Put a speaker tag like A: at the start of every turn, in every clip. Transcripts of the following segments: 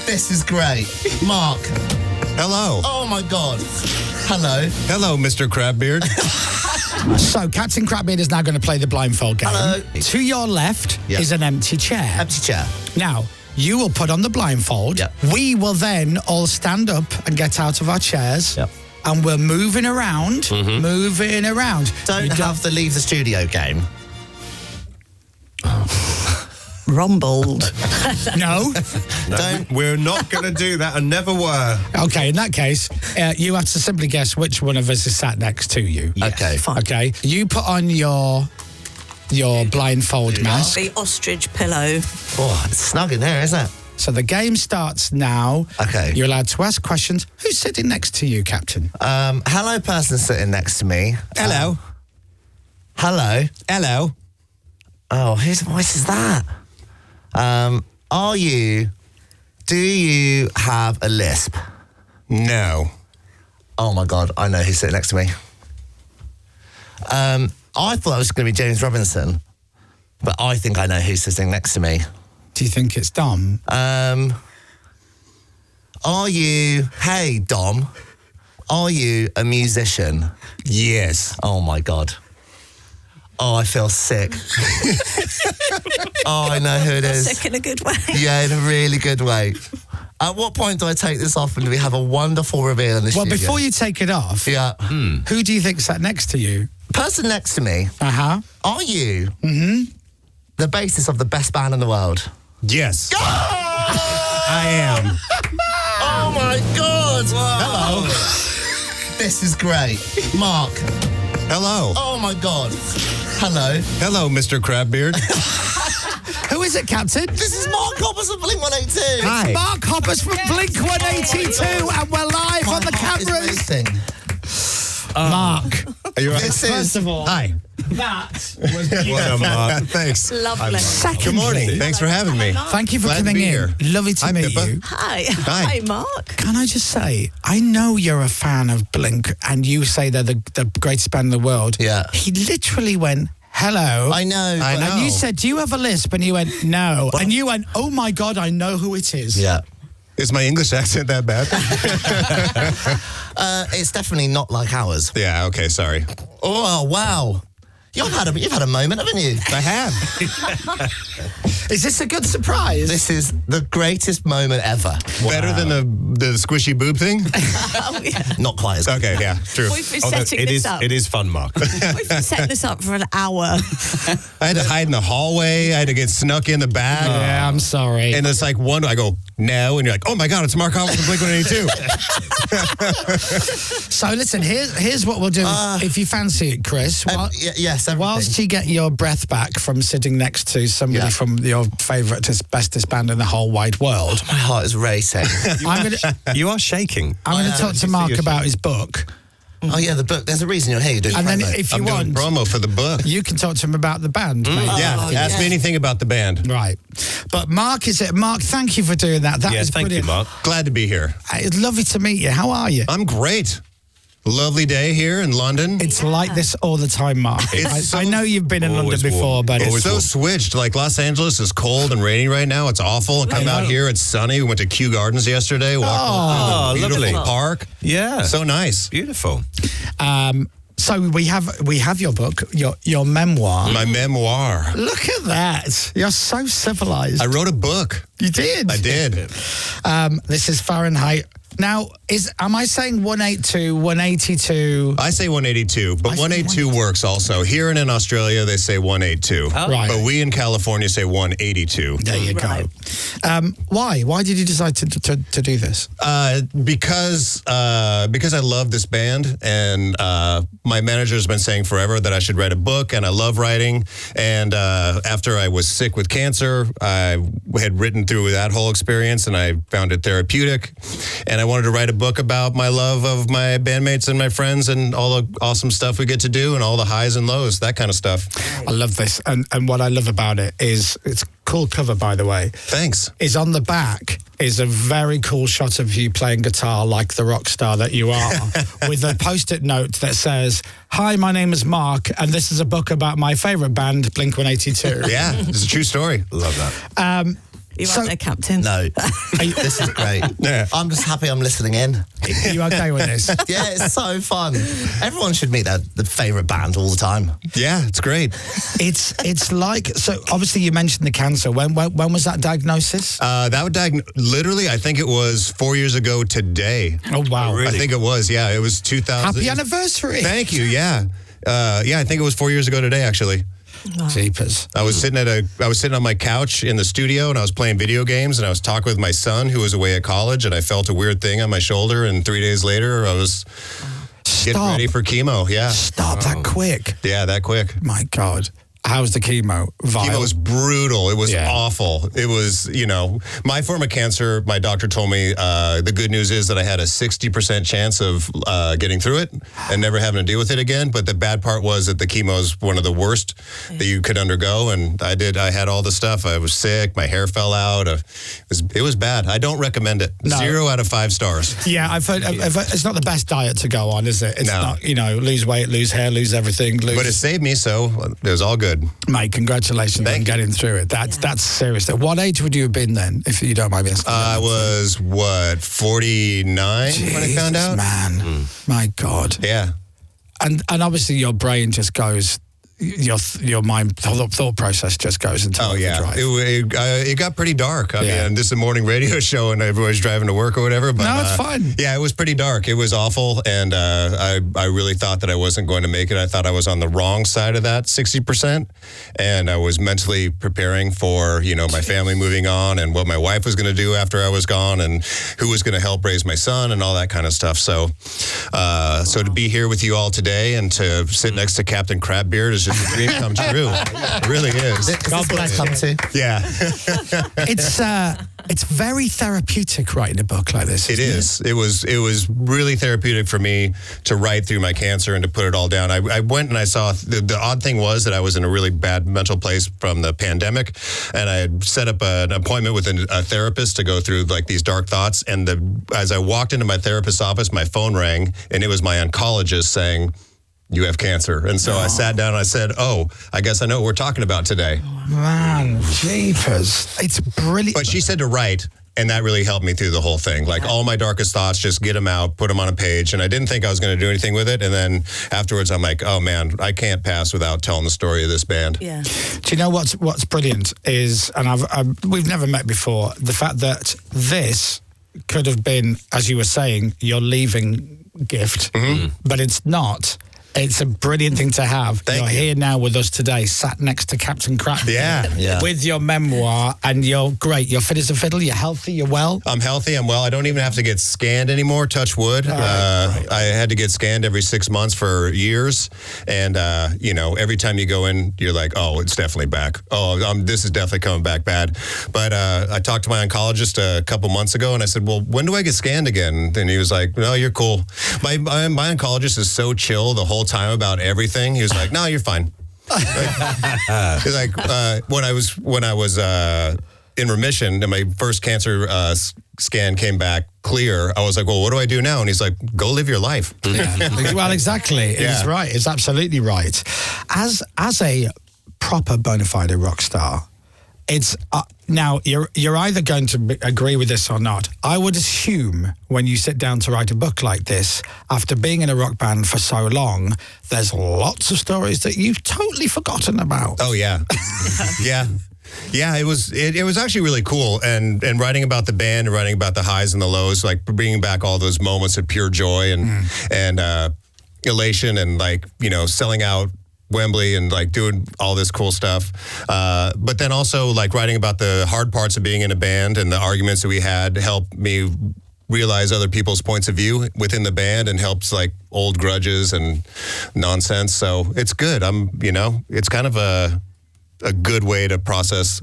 A: This is great. Mark.
B: Hello.
A: Oh, my God. Hello.
B: Hello, Mr. Crapbeard.
C: So, Captain Crapbeard is now going to play the blindfold game.
A: Hello.
C: To your left is an empty chair.
A: Empty chair.
C: Now, you will put on the blindfold.
A: Yep.
C: We will then all stand up and get out of our chairs.
A: Yep.
C: And we're moving around, moving around.
A: Don't have the leave the studio game.
D: Rumbled.
C: No.
B: We're not going to do that and never were.
C: Okay, in that case, you have to simply guess which one of us is sat next to you.
A: Okay.
D: Fine.
C: Okay. You put on your blindfold mask.
D: The ostrich pillow.
A: Oh, it's snug in there, isn't it?
C: So the game starts now.
A: Okay.
C: You're allowed to ask questions. Who's sitting next to you, Captain?
A: Hello, person sitting next to me.
B: Hello.
A: Hello.
B: Hello.
A: Oh, whose voice is that? Do you have a lisp?
B: No.
A: Oh, my God, I know who's sitting next to me. I thought it was going to be James Robinson, but I think I know who's sitting next to me.
C: Do you think it's Dom?
A: Hey, Dom, are you a musician?
B: Yes.
A: Oh, my God. Oh, I feel sick. Oh, I know who it is.
D: Sick in a good way.
A: Yeah, in a really good way. At what point do I take this off and do we have a wonderful reveal in the studio?
C: Well, before you take it off,
A: Yeah.
C: who do you think sat next to you?
A: Person next to me,
C: Uh-huh.
A: are you the basis of the best band in the world?
B: Yes. I am.
A: Oh, my God. Hello. This is great. Mark.
B: Hello.
A: Oh, my God. Hello.
B: Hello, Mr. Crapbeard.
C: Who is it, Captain?
A: This is Mark Hoppus of Blink-182.
B: Hi.
C: Mark Hoppus from Blink-182, and we're live on the cameras. Mark.
B: Are you right?
C: First of all,
B: Hi.
C: that was beautiful.
B: What up, Mark? Thanks.
D: Lovely.
C: Secondly,
B: Good morning. Thanks for having me.
C: thank you for
B: Glad to
C: coming
B: be
C: in.
B: here.
C: Lovely to
B: Hi,
C: meet
B: Pippa.
C: you.
D: Hi.
B: Hi.
D: Hi, Mark.
C: Can I just say, I know you're a fan of Blink, and you say they're the greatest band in the world.
A: Yeah.
C: He literally went, hello.
A: I know.
B: I
A: but-
B: know.
C: And you said, do you have a lisp? And you went, no. And you went, oh my God, I know who it is.
A: Yeah.
B: Is my English accent that bad?
A: It's definitely not like ours.
B: Yeah, okay, sorry.
A: Oh, wow. You've had a moment, haven't you?
B: I have.
C: Is this a good surprise?
A: This is the greatest moment ever.
B: Better than the squishy boob thing?
D: Oh, yeah.
A: Not quite as good.
B: Okay, yeah, true.
D: We've been setting this up.
B: It is fun, Mark.
D: We've been setting this up for an hour.
B: I had to hide in the hallway. I had to get snuck in the back.
C: Yeah, I'm sorry.
B: And it's like I go, no. And you're like, oh my God, it's Mark Hoppus from Blink-182.
C: So listen, here's what we'll do. If you fancy it, Chris.
A: Yes, everything.
C: Whilst you get your breath back from sitting next to somebody from your favourite, bestest band in the whole wide world,
A: My heart is racing.
B: You are shaking.
C: I'm going to talk to Mark about his book.
A: Oh, yeah, the book. There's a reason you're here. You're doing
C: And then
A: promo.
C: if you
B: I'm
C: want,
B: doing promo for the book.
C: you can talk to him about the band. Maybe.
B: Yeah, ask me anything about the band.
C: Right. But Mark, Mark, thank you for doing that. That was
E: thank
C: brilliant.
E: you, Mark.
B: Glad to be here.
C: It's lovely to meet you. How are you?
B: I'm great. Lovely day here in London.
C: It's like this all the time, Mark.
B: It's
C: I know you've been in London
E: always
C: before,
E: warm.
C: but
B: It's so switched. Like Los Angeles is cold and rainy right now. It's awful. And come out here, it's sunny. We went to Kew Gardens yesterday. Walked through the beautiful
E: lovely.
B: park.
E: Yeah.
B: So nice.
E: Beautiful.
C: So we have your book, your memoir.
B: My memoir.
C: Look at that. You're so civilized.
B: I wrote a book.
C: You did?
B: I did.
C: This is Fahrenheit. Now, am I saying 182, 182?
B: I say 182, but
C: I say
B: 182 works also. Here and in Australia, they say 182.
C: Right.
B: But we in California say 182.
C: There you go. Why? Why did you decide to do this?
B: Because I love this band, and my manager's been saying forever that I should write a book, and I love writing. And after I was sick with cancer, I had written through that whole experience, and I found it therapeutic. And I wanted to write a book about my love of my bandmates and my friends and all the awesome stuff we get to do and all the highs and lows, that kind of stuff.
C: I love this. And what I love about it is, it's a cool cover, by the way.
B: Thanks.
C: Is on the back is a very cool shot of you playing guitar like the rock star that you are, with a post-it note that says, "Hi, my name is Mark, and this is a book about my favourite band, Blink-182."
B: Yeah, it's a true story.
E: Love that.
D: You right there, Captain?
A: No, this is great.
B: Yeah.
A: I'm just happy I'm listening in.
C: Are you okay with this?
A: Yeah, it's so fun. Everyone should meet their favourite band all the time.
B: Yeah, it's great.
C: It's like, so obviously you mentioned the cancer. When was that diagnosis?
B: That would literally, I think it was 4 years ago today.
C: Oh, wow.
B: I think it was, yeah. It was 2000.
C: Happy anniversary.
B: Thank you, yeah. I think it was 4 years ago today, actually.
C: Jeepers.
B: I was sitting on my couch in the studio and I was playing video games and I was talking with my son who was away at college and I felt a weird thing on my shoulder and 3 days later I was getting ready for chemo. Yeah.
C: Stop that quick.
B: Yeah, that quick.
C: My God. How's the chemo? Vile?
B: Chemo was brutal. It was awful. It was, my form of cancer, my doctor told me the good news is that I had a 60% chance of getting through it and never having to deal with it again. But the bad part was that the chemo is one of the worst that you could undergo. And I had all the stuff. I was sick. My hair fell out. It was bad. I don't recommend it.
C: No.
B: 0 out of 5 stars.
C: Yeah, I've heard it's not the best diet to go on, is it? It's not, lose weight, lose hair, lose everything.
B: But it saved me, so it was all good.
C: Mate, congratulations on getting through it. That's serious. At what age would you have been then, if you don't mind me asking?
B: I was, 49 when I found out?
C: Man, my God.
B: Yeah.
C: And obviously your brain just goes, your mind, thought process just goes into overdrive.
B: It got pretty dark. I mean, this is a morning radio show and everybody's driving to work or whatever. But
C: no, it's fine.
B: Yeah, it was pretty dark. It was awful. And I really thought that I wasn't going to make it. I thought I was on the wrong side of that 60%. And I was mentally preparing for, my family moving on and what my wife was going to do after I was gone and who was going to help raise my son and all that kind of stuff. So, so to be here with you all today and to sit next to Captain Crapbeard is just a dream come true. It really is.
A: God bless you.
B: Yeah.
C: It's very therapeutic writing a book like this.
B: It is. It was really therapeutic for me to write through my cancer and to put it all down. I went and I saw, the odd thing was that I was in a really bad mental place from the pandemic and I had set up an appointment with a therapist to go through like these dark thoughts. And as I walked into my therapist's office, my phone rang and it was my oncologist saying, "You have cancer." And so I sat down and I said, "Oh, I guess I know what we're talking about today."
C: Man, jeepers. It's brilliant.
B: But she said to write, and that really helped me through the whole thing. Like all my darkest thoughts, just get them out, put them on a page. And I didn't think I was going to do anything with it. And then afterwards, I'm like, oh man, I can't pass without telling the story of this band.
D: Yeah.
C: Do you know what's brilliant is, and we've never met before, the fact that this could have been, as you were saying, your leaving gift, but it's not. It's a brilliant thing to have. You're here now with us today, sat next to Captain Crapbeard.
B: Yeah.
C: With your memoir, and you're great. You're fit as a fiddle. You're healthy. You're well.
B: I'm healthy. I'm well. I don't even have to get scanned anymore, touch wood.
C: Right.
B: I had to get scanned every 6 months for years. And, every time you go in, you're like, oh, it's definitely back. Oh, this is definitely coming back bad. But I talked to my oncologist a couple months ago, and I said, well, when do I get scanned again? And he was like, no, you're cool. My oncologist is so chill the whole time about everything. He was like, no, you're fine. He's like, when I was in remission and my first cancer scan came back clear, I was like, well, what do I do now? And he's like, go live your life.
C: Yeah. Well, exactly. It's right. It's absolutely right. As a proper bona fide rock star, it's now you're either going to agree with this or not. I would assume when you sit down to write a book like this, after being in a rock band for so long, there's lots of stories that you've totally forgotten about.
B: Oh yeah, yeah. It was actually really cool, and writing about the band and writing about the highs and the lows, like bringing back all those moments of pure joy and elation, and like selling out Wembley and like doing all this cool stuff. But then also like writing about the hard parts of being in a band and the arguments that we had helped me realize other people's points of view within the band and helps like old grudges and nonsense. So it's good. It's kind of a good way to process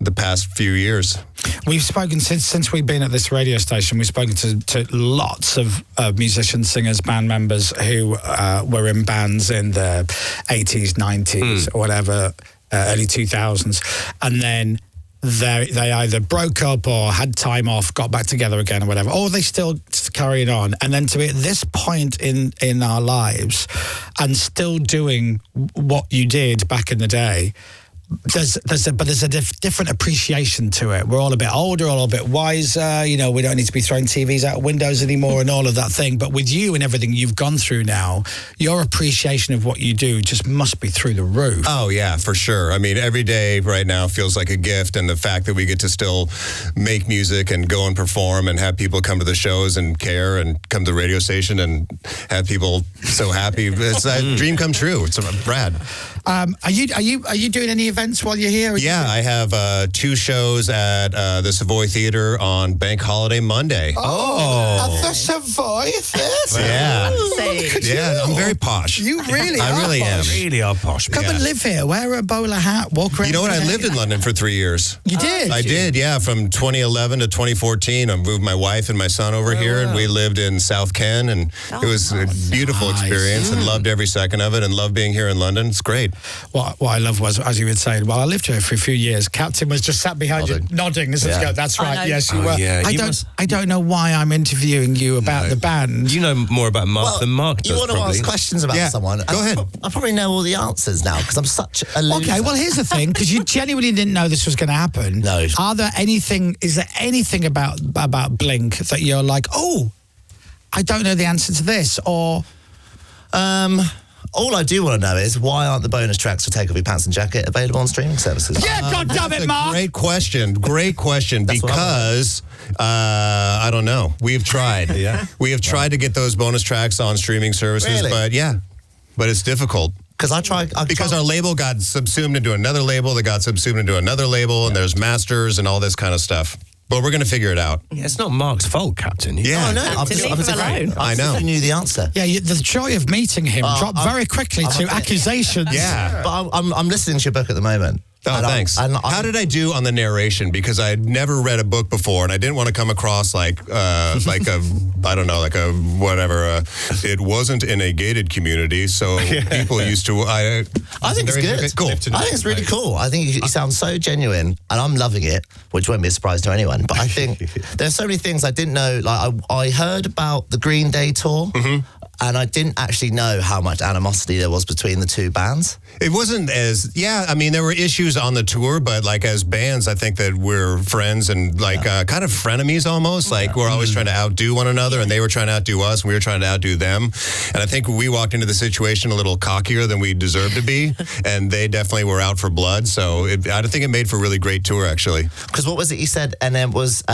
B: the past few years.
C: We've spoken since we've been at this radio station. We've spoken to lots of musicians, singers, band members who were in bands in the 80s, 90s, or whatever, early 2000s, and then they either broke up or had time off, got back together again or whatever, or they still carrying on. And then to be at this point in our lives and still doing what you did back in the day, there's a different appreciation to it. We're all a bit older, all a bit wiser. You know, we don't need to be throwing TVs out windows anymore and all of that thing. But with you and everything you've gone through now, your appreciation of what you do just must be through the roof.
B: Oh, yeah, for sure. I mean, every day right now feels like a gift. And the fact that we get to still make music and go and perform and have people come to the shows and care and come to the radio station and have people so happy. It's a dream come true. It's rad.
C: Are you doing any events while you're here?
B: Yeah, I have 2 shows at the Savoy Theater on Bank Holiday Monday.
C: At the Savoy Theatre?
B: Yeah.
D: Fancy.
B: Yeah, I'm very posh.
C: You really
B: I
C: are
B: really am.
C: posh.
E: Really are posh.
C: Come and live here. Wear a bowler hat. Walk around.
B: You know what? I
C: today.
B: lived in London for 3 years.
C: You did?
B: I did, yeah. From 2011 to 2014, I moved my wife and my son over here, and we lived in South Ken, and it was a beautiful
C: Nice.
B: experience, and loved every second of it, and loved being here in London. It's great.
C: What I love was, as you were saying, well, I lived here for a few years. Captain was just sat behind you, nodding. As if to go, that's
D: I
C: right.
D: know.
C: Yes, you
E: Oh,
C: were.
E: yeah.
C: I don't know why I'm interviewing you about the band.
E: You know more about Mark than Mark does,
A: you want to
E: probably.
A: ask questions about
B: Yeah,
A: someone.
B: go ahead.
A: I probably know all the answers now because I'm such a loser.
C: Okay, well, here's the thing, because you genuinely didn't know this was going to happen.
A: No.
C: Is there anything about Blink that you're like, oh, I don't know the answer to this, or...
A: All I do want to know is why aren't the bonus tracks for Take Off Your Pants and Jacket available on streaming services?
C: Yeah, God damn
B: That's
C: it,
B: a
C: Mark!
B: great question. Great question.
A: That's what I
B: Because I don't know. We've tried. We have tried to get those bonus tracks on streaming services,
A: Really?
B: but it's difficult.
A: Because I tried.
B: Because our label got subsumed into another label that got subsumed into another label, and there's masters and all this kind of stuff. But we're going to figure it out.
E: Yeah, it's not Mark's fault, Captain.
B: Yeah.
A: Oh, no, I'm
D: Leave
A: just
D: him alone.
B: I know.
A: I knew the answer.
C: Yeah, the joy of meeting him dropped very quickly to accusations.
B: Yeah.
A: But I'm listening to your book at the moment.
B: Oh,
A: And
B: thanks. How did I do on the narration? Because I had never read a book before, and I didn't want to come across like it wasn't in a gated community, so people used to.
A: I think it's good.
B: Cool.
A: I think it's really cool. I think you sound so genuine, and I'm loving it, which won't be a surprise to anyone. But I think there's so many things I didn't know. Like I heard about the Green Day tour, and I didn't actually know how much animosity there was between the two bands.
B: It wasn't as, I mean, there were issues on the tour, but like as bands, I think that we're friends and like kind of frenemies almost. Like we're always trying to outdo one another, and they were trying to outdo us, and we were trying to outdo them. And I think we walked into the situation a little cockier than we deserved to be, and they definitely were out for blood. So I think it made for a really great tour, actually.
A: Because what was it you said? And then was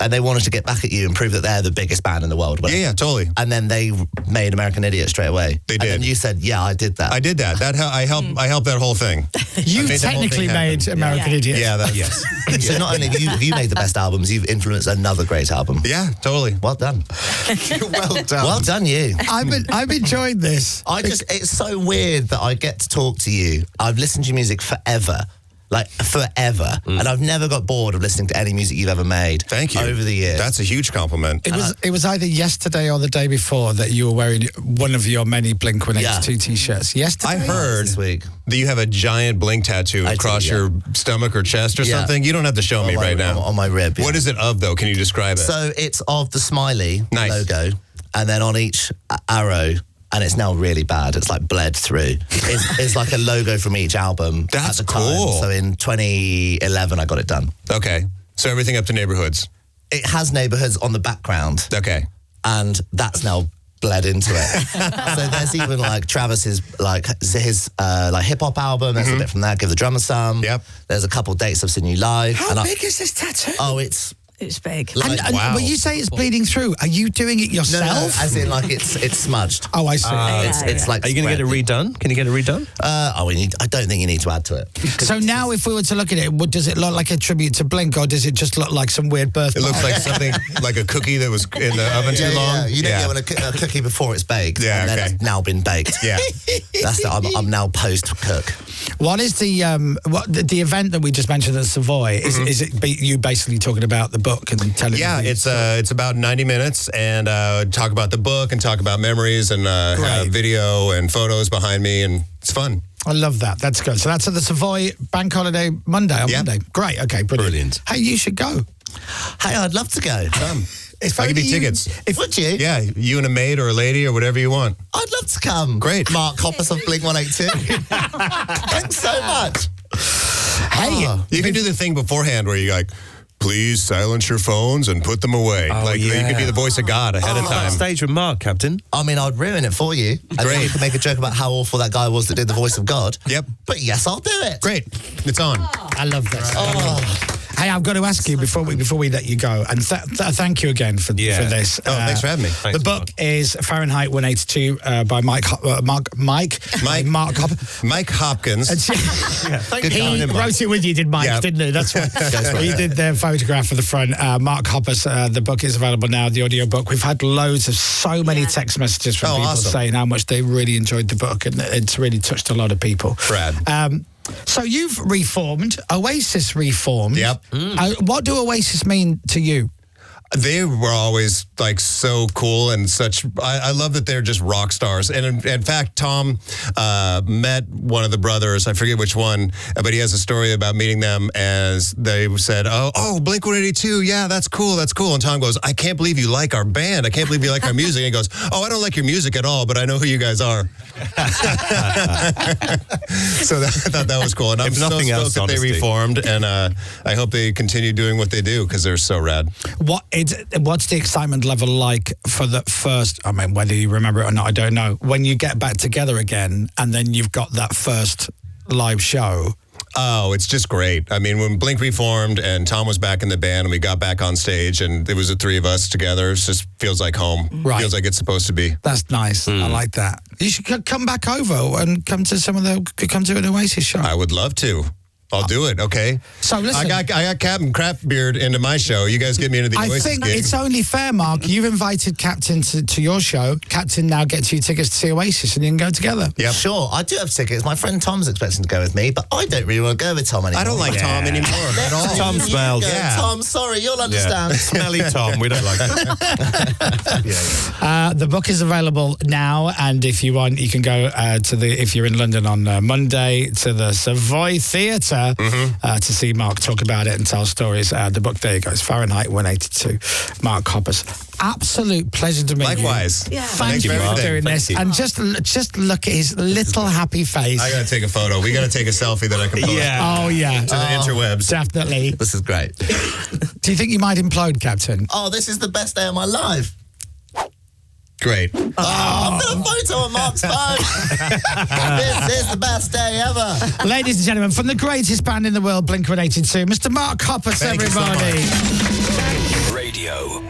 A: and they wanted to get back at you and prove that they're the biggest band in the world.
B: Yeah, totally.
A: And then they made American Idiot straight away.
B: They did.
A: And then you said, "Yeah, I did that."
B: I did that. I helped that whole thing.
C: You
B: I made the whole
C: technically
B: thing
C: made
B: happen.
C: American Idiot.
B: Yeah, yes.
A: So not only have you made the best albums, you've influenced another great album.
B: Yeah, totally.
A: Well done.
B: Well done.
A: Well done, you.
C: I'm enjoying this.
A: It's so weird that I get to talk to you. I've listened to your music forever. Like forever, and I've never got bored of listening to any music you've ever made.
B: Thank you.
A: Over the years.
B: That's a huge compliment.
C: It was either yesterday or the day before that you were wearing one of your many Blink-182 t-shirts. Yesterday?
B: I heard
A: this week.
B: that you have a giant Blink tattoo
A: I do,
B: across
A: yeah.
B: your stomach or chest or
A: Yeah.
B: something. You don't have to show me right now.
A: on my rib. Yeah.
B: What is it of, though? Can you describe it?
A: So it's of the smiley
B: Nice.
A: logo, and then on each arrow, and it's now really bad. It's like bled through. It's like a logo from each album.
B: That's
A: at the time.
B: cool.
A: So in 2011, I got it done.
B: Okay. So everything up to neighborhoods.
A: It has neighborhoods on the background,
B: Okay.
A: and that's now bled into it. So there's even like Travis's his hip hop album. There's a bit from that. Give the Drummer Some.
B: Yep.
A: There's a couple dates I've seen you live.
C: How big is this tattoo?
A: Oh, it's
D: It's big.
A: like
C: And
B: Wow.
C: when you say it's bleeding through, are you doing it yourself?
A: as in like it's smudged.
C: Oh, I see.
A: It's like.
E: Are you going to get it
A: spread.
E: redone? Can you get it redone?
A: I don't think you need to add to it.
C: So now if we were to look at it, does it look like a tribute to Blink, or does it just look like some weird birthday?
B: It looks like something like a cookie that was in the oven too long.
A: Yeah. You know, when a cookie before it's baked,
B: Yeah,
A: and then
B: okay.
A: it's now been baked.
B: Yeah.
A: That's I'm now post cook.
C: What is the event that we just mentioned at Savoy? Is it you basically talking about the book and telling?
B: Yeah, it's about 90 minutes, and talk about the book and talk about memories and have video and photos behind me, and it's fun.
C: I love that. That's good. So that's at the Savoy Bank Holiday Monday on Monday. Great. Okay, brilliant. Hey, you should go.
A: Hey, I'd love to go.
B: Come.
C: If
B: I'll give
C: only
B: you tickets.
A: Would you?
B: Yeah, you and a maid or a lady or whatever you want.
A: I'd love to come.
B: Great.
A: Mark Hoppus of Blink-182. Thanks so much.
C: Hey,
B: You can do the thing beforehand where you're like, please silence your phones and put them away. You could be the voice of God ahead of time.
E: Stage with Mark, Captain.
A: I mean, I'd ruin it for you. And then you could make a joke about how awful that guy was that did the voice of God.
B: Yep.
A: But yes, I'll do it.
B: Great. It's on.
C: I love this. Hey, I've got to ask you before we let you go, and thank you again for this.
B: Thanks for having me.
C: The book is Fahrenheit 182 by Mark Hoppus.
B: Mike Hopkins.
C: He wrote it with you, did Mike, didn't he? That's what he did the photograph for the front. Mark Hoppus, the book is available now, the audio book. We've had so many text messages from people saying how much they really enjoyed the book, and it's really touched a lot of people.
B: Brad.
C: So you've reformed, Oasis reformed.
B: Yep.
C: What do Oasis mean to you?
B: They were always like so cool and such. I love that they're just rock stars. And in fact, Tom met one of the brothers. I forget which one, but he has a story about meeting them as they said, "Oh, Blink-182. Yeah, that's cool. That's cool." And Tom goes, "I can't believe you like our band. I can't believe you like our music." And he goes, "Oh, I don't like your music at all, but I know who you guys are." So I thought that was cool. And I'm so stoked that they reformed. And I hope they continue doing what they do because they're so rad.
C: What's the excitement level like for the first, I mean, whether you remember it or not, I don't know, when you get back together again and then you've got that first live show?
B: Oh, it's just great. I mean, when Blink reformed and Tom was back in the band and we got back on stage and it was the three of us together, it just feels like home.
C: Right.
B: Feels like it's supposed to be.
C: That's nice. I like that. You should come back over and come to an Oasis show.
B: I would love to. I'll do it, okay?
C: So listen,
B: I got Captain Crapbeard into my show. You guys get me into the Oasis
C: I think
B: gig.
C: it's only fair, Mark. You've invited Captain to your show. Captain now gets you tickets to see Oasis and you can go together.
B: Yep.
A: Sure, I do have tickets. My friend Tom's expecting to go with me, but I don't really want to go with Tom anymore.
B: I don't like Tom anymore at all.
E: Tom smells.
A: Yeah. Tom, sorry, you'll understand.
E: Smelly Tom. We don't like him.
C: The book is available now, and if you want, you can go if you're in London on Monday, to the Savoy Theatre to see Mark talk about it and tell stories. The book, there you go, it's Fahrenheit 182. Mark Hoppus. Absolute pleasure to meet you.
B: Likewise.
D: Yeah.
C: Thank you for doing this. And just look at his little happy face.
B: I got to take a photo. We got to take a selfie that I can post
C: Oh, yeah.
B: to the interwebs.
C: Definitely.
A: This is great.
C: Do you think you might implode, Captain?
A: Oh, this is the best day of my life.
B: Great.
A: I've got a photo on Mark's phone. This is the best day ever.
C: Ladies and gentlemen, from the greatest band in the world, Blink-182, Mr. Mark Hoppus,
B: Thank you so
C: everybody.
B: much.
F: Radio